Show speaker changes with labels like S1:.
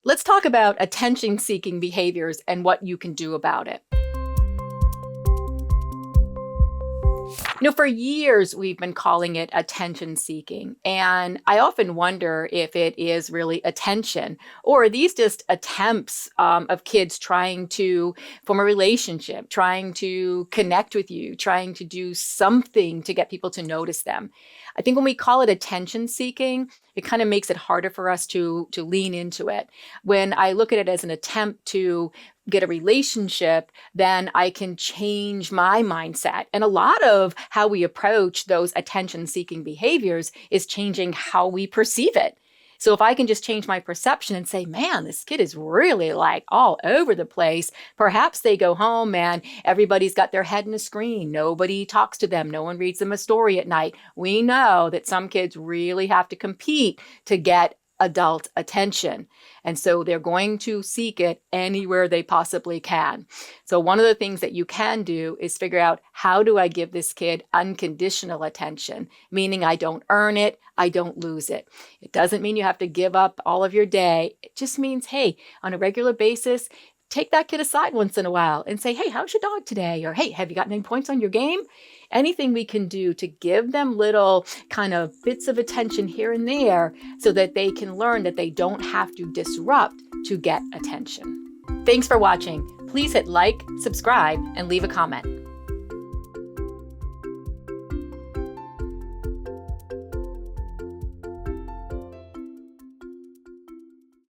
S1: Let's talk about attention-seeking behaviors and what you can do about it. For years, we've been calling it attention seeking. And I often wonder if it is really attention, or are these just attempts of kids trying to form a relationship, trying to connect with you, trying to do something to get people to notice them. I think when we call it attention seeking, it kind of makes it harder for us to lean into it. When I look at it as an attempt to get a relationship, then I can change my mindset. And a lot of how we approach those attention-seeking behaviors is changing how we perceive it. So if I can just change my perception and say, man, this kid is really like all over the place. Perhaps they go home and everybody's got their head in a screen. Nobody talks to them. No one reads them a story at night. We know that some kids really have to compete to get adult attention. And so they're going to seek it anywhere they possibly can. So one of the things that you can do is figure out, how do I give this kid unconditional attention? Meaning I don't earn it, I don't lose it. It doesn't mean you have to give up all of your day. It just means, hey, on a regular basis, take that kid aside once in a while and say, hey, how's your dog today? Or, hey, have you gotten any points on your game? Anything we can do to give them little kind of bits of attention here and there so that they can learn that they don't have to disrupt to get attention. Thanks for watching. Please hit like, subscribe, and leave a comment.